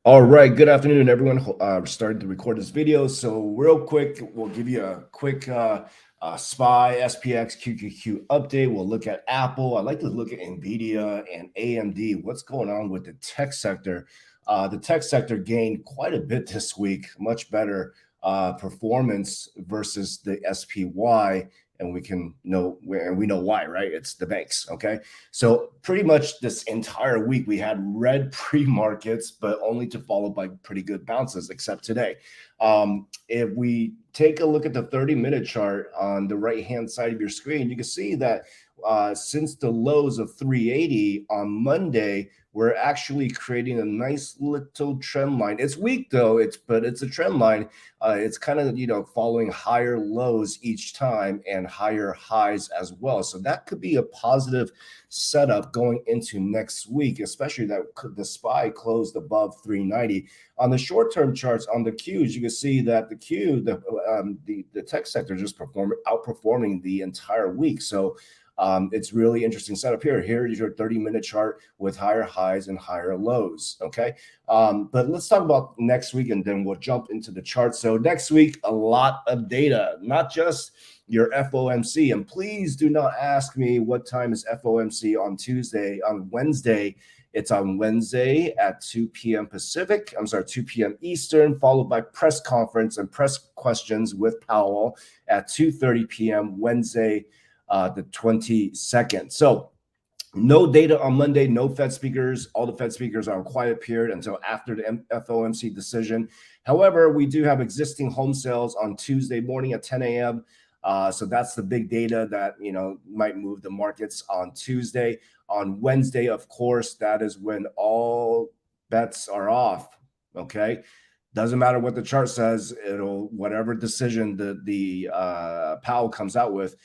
All right, good afternoon, everyone. Starting to record this video. So real quick, we'll give you a quick SPY, SPX, QQQ update. We'll look at Apple. I'd like to look at NVIDIA and AMD. What's going on with the tech sector? The tech sector gained quite a bit this week, much better performance versus the SPY. And we know why, right? It's the banks. Okay. So pretty much this entire week, we had red pre-markets, but only to follow by pretty good bounces, except today. If we take a look at the 30-minute chart on the right-hand side of your screen, you can see that since the lows of 380 on Monday, we're actually creating a nice little trend line. It's weak though, but it's a trend line. It's kind of following higher lows each time and higher highs as well. So that could be a positive setup going into next week, especially that the SPY closed above 390. On the short-term charts, on the Qs, you can see that the tech sector just outperforming the entire week. So it's really interesting setup here. Here is your 30-minute chart with higher highs and higher lows. Okay. But let's talk about next week and then we'll jump into the chart. So next week, a lot of data, not just your FOMC. And please do not ask me what time is FOMC on Tuesday. On Wednesday, it's on Wednesday at 2 p.m. Pacific. I'm sorry, 2 p.m. Eastern, followed by press conference and press questions with Powell at 2:30 p.m. Wednesday, the 22nd. So no data on Monday, no Fed speakers. All the Fed speakers are on quiet period until after the FOMC decision. However, we do have existing home sales on Tuesday morning at 10 a.m. So that's the big data that might move the markets on Tuesday. On Wednesday, of course, that is when all bets are off. Okay. Doesn't matter what the chart says, whatever decision the Powell comes out with,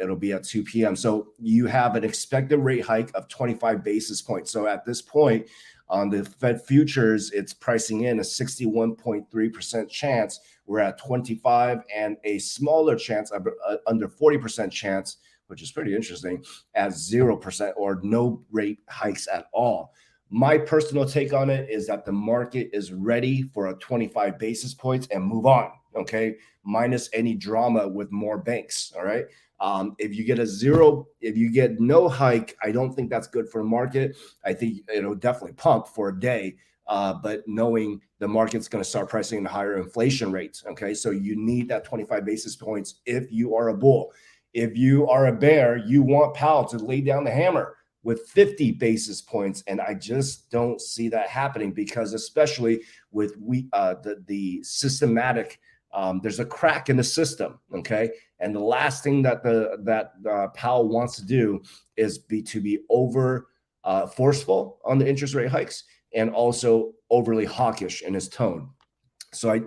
it'll be at 2 p.m. So you have an expected rate hike of 25 basis points. So at this point on the Fed futures, it's pricing in a 61.3% chance. We're at 25 and a smaller chance, under 40% chance, which is pretty interesting, at 0% or no rate hikes at all. My personal take on it is that the market is ready for a 25 basis points and move on, okay? Minus any drama with more banks, all right? If you get no hike, I don't think that's good for the market. I think it'll definitely pump for a day, but knowing the market's going to start pricing in higher inflation rates, okay? So you need that 25 basis points if you are a bull. If you are a bear, you want Powell to lay down the hammer with 50 basis points, and I just don't see that happening because especially with the systematic, there's a crack in the system, okay? And the last thing that Powell wants to do is to be over forceful on the interest rate hikes and also overly hawkish in his tone. So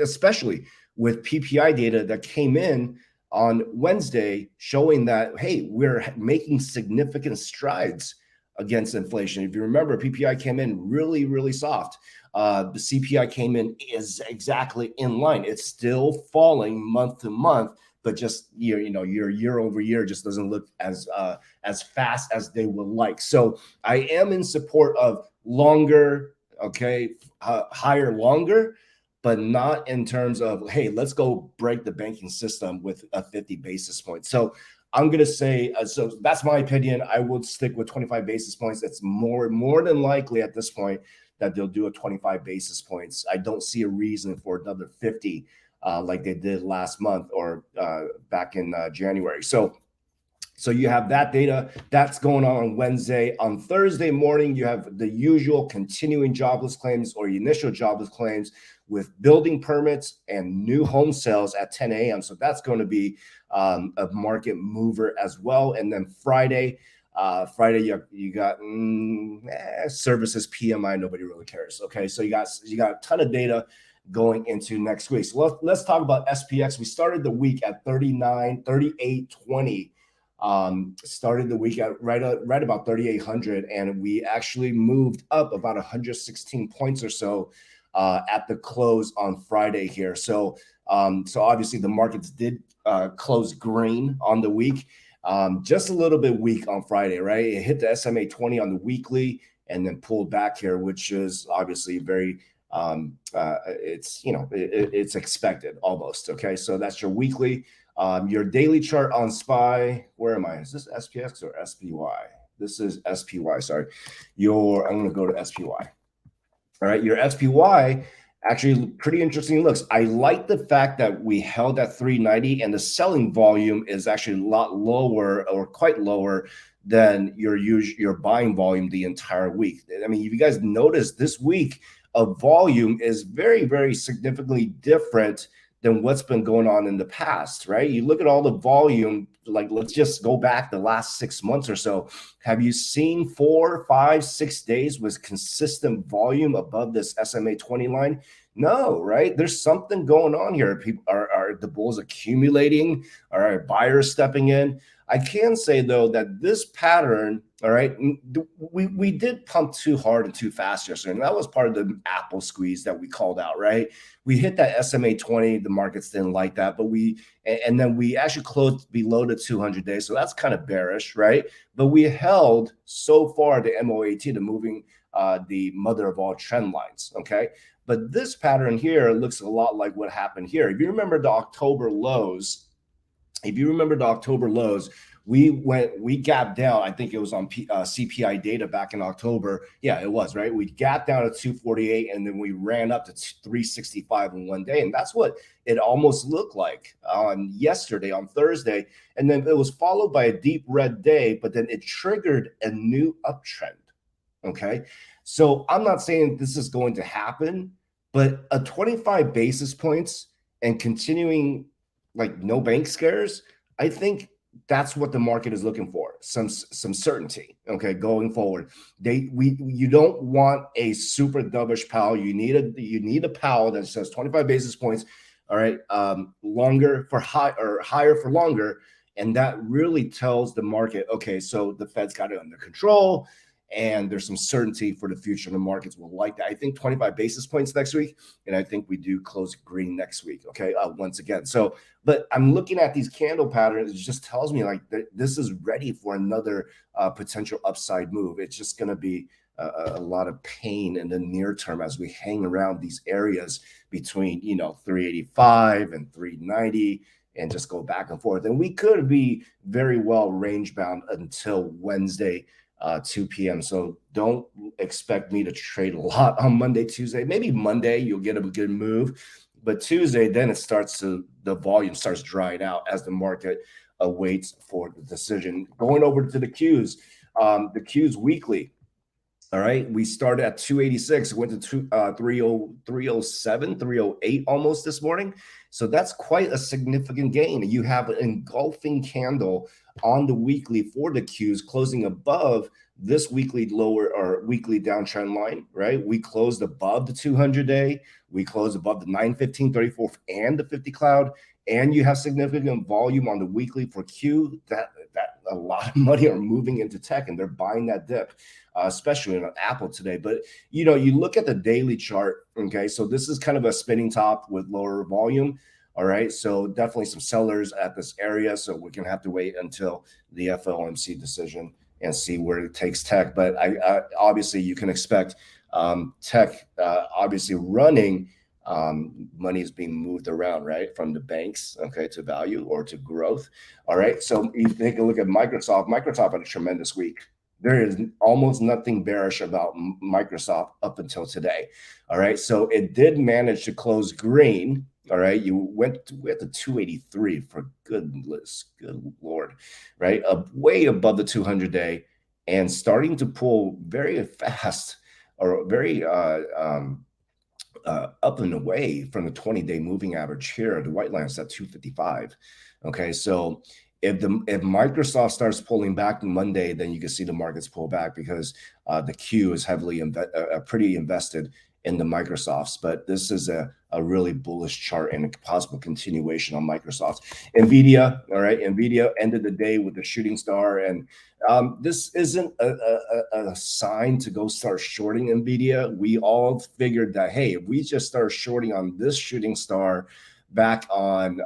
especially with PPI data that came in on Wednesday showing that, hey, we're making significant strides against inflation. If you remember, PPI came in really, really soft. The CPI came in is exactly in line. It's still falling month to month, but just your year over year just doesn't look as fast as they would like. So I am in support of longer, okay, higher longer, but not in terms of, hey, let's go break the banking system with a 50 basis points. So I'm going to say, so that's my opinion. I would stick with 25 basis points. It's more than likely at this point that they'll do a 25 basis points. I don't see a reason for another 50 like they did last month or back in January. So you have that data that's going on Wednesday. On Thursday morning, you have the usual continuing jobless claims or initial jobless claims with building permits and new home sales at 10 a.m. So that's going to be a market mover as well. And then Friday, you got services PMI. Nobody really cares. Okay, so you got a ton of data going into next week. So let's talk about SPX. We started the week at 38.20. Started the week at right about 3,800, and we actually moved up about 116 points or so at the close on Friday here. So obviously the markets did close green on the week, just a little bit weak on Friday, right? It hit the SMA 20 on the weekly, and then pulled back here, which is obviously very it's it's expected almost. Okay, so that's your weekly. Your daily chart on SPY. Where am I? Is this SPX or SPY? This is SPY. Sorry, I'm going to go to SPY. All right, your SPY actually pretty interesting looks. I like the fact that we held at 390 and the selling volume is actually a lot lower, or quite lower than your buying volume the entire week. I mean, if you guys notice, this week of volume is very, very significantly different than what's been going on in the past, right? You look at all the volume, like let's just go back the last 6 months or so. Have you seen 4, 5, 6 days with consistent volume above this SMA 20 line? No, right? There's something going on here. People are the bulls accumulating? Are buyers stepping in? I can say though that this pattern, all right, we did pump too hard and too fast yesterday, and that was part of the Apple squeeze that we called out, right? We hit that SMA 20, the markets didn't like that, but and then we actually closed below the 200 days, so that's kind of bearish, right? But we held so far the MOAT, the moving, the mother of all trend lines, okay? But this pattern here looks a lot like what happened here. If you remember the October lows, we gapped down. I think it was on CPI data back in October. Yeah, it was, right? We gapped down to 248 and then we ran up to 365 in one day. And that's what it almost looked like on yesterday, on Thursday. And then it was followed by a deep red day, but then it triggered a new uptrend. Okay. So I'm not saying this is going to happen, but a 25 basis points and continuing like no bank scares, I think that's what the market is looking for. Some certainty, okay, going forward. You don't want a super dovish Powell. You need a Powell that says 25 basis points, all right, longer for high or higher for longer, and that really tells the market, okay, so the Fed's got it under control and there's some certainty for the future. The markets will like that. I think 25 basis points next week, and I think we do close green next week, okay, once again. So, but I'm looking at these candle patterns. It just tells me like this is ready for another potential upside move. It's just going to be a lot of pain in the near term as we hang around these areas between 385 and 390 and just go back and forth. And we could be very well range bound until Wednesday, 2 p.m. So don't expect me to trade a lot on Monday, Tuesday. Maybe Monday you'll get a good move, but Tuesday then the volume starts drying out as the market awaits for the decision. Going over to the Qs, the Qs weekly. All right, we started at 286, went to 307, 308 almost this morning. So that's quite a significant gain. You have an engulfing candle on the weekly for the Qs closing above this weekly lower or weekly downtrend line, right? We closed above the 200-day. We closed above the 915.34 and the 50 cloud. And you have significant volume on the weekly for Q. That a lot of money are moving into tech and they're buying that dip, especially on Apple today. But you look at the daily chart. Okay, so this is kind of a spinning top with lower volume. All right, so definitely some sellers at this area. So we're gonna have to wait until the FOMC decision and see where it takes tech. But I obviously you can expect tech obviously running. Money is being moved around, right, from the banks, okay, to value or to growth. All right, so you take a look at Microsoft. Microsoft had a tremendous week. There is almost nothing bearish about Microsoft up until today. All right, so it did manage to close green. All right, you went to 283 for good Lord, right, way above the 200-day and starting to pull very fast or very up and away from the 20-day moving average here. The white line is at 255. Okay, so if Microsoft starts pulling back Monday, then you can see the markets pull back because the Q is heavily pretty invested in the Microsofts. But this is a really bullish chart and a possible continuation on Microsoft. NVIDIA, all right, NVIDIA ended the day with a shooting star, and this isn't a sign to go start shorting NVIDIA. We all figured that, hey, if we just start shorting on this shooting star, back on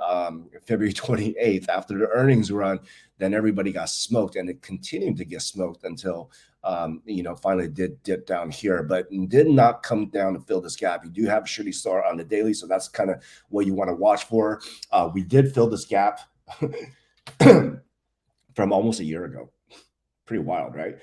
February 28th after the earnings run, then everybody got smoked, and it continued to get smoked until finally did dip down here, but did not come down to fill this gap. You do have a shooting star on the daily, so that's kind of what you want to watch for. We did fill this gap from almost a year ago. Pretty wild, right?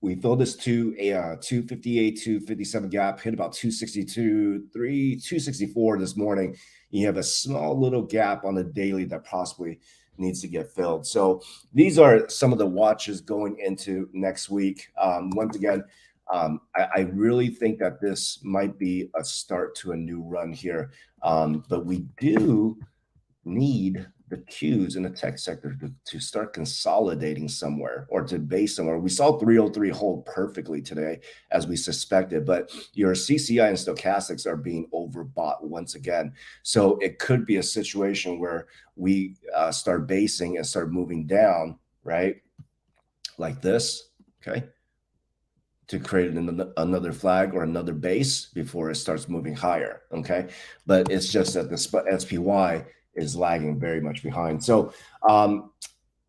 We filled this to a 258, 257 gap, hit about 262, 264 this morning. You have a small little gap on the daily that possibly needs to get filled. So these are some of the watches going into next week. Once again, I really think that this might be a start to a new run here, but we do need the Qs in the tech sector to start consolidating somewhere or to base somewhere. We saw 303 hold perfectly today, as we suspected, but your CCI and stochastics are being overbought once again. So it could be a situation where we start basing and start moving down, right? Like this, okay? To create another flag or another base before it starts moving higher, okay? But it's just that the SPY is lagging very much behind. So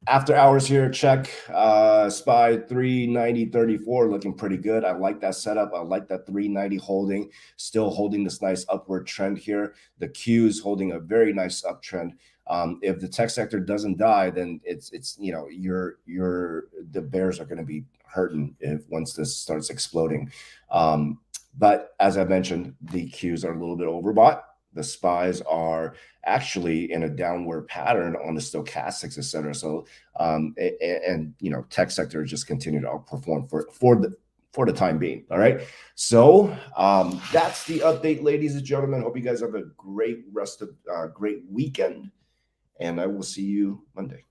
after hours here, check SPY 390.34 looking pretty good. I like that setup. I like that 390 holding, still holding this nice upward trend here. The Q is holding a very nice uptrend. If the tech sector doesn't die, then it's the bears are going to be hurting once this starts exploding. But as I mentioned, the Qs are a little bit overbought. The SPYs are actually in a downward pattern on the stochastics, et cetera. So, tech sector just continue to outperform for the time being. All right. So that's the update, ladies and gentlemen. Hope you guys have a great rest of great weekend, and I will see you Monday.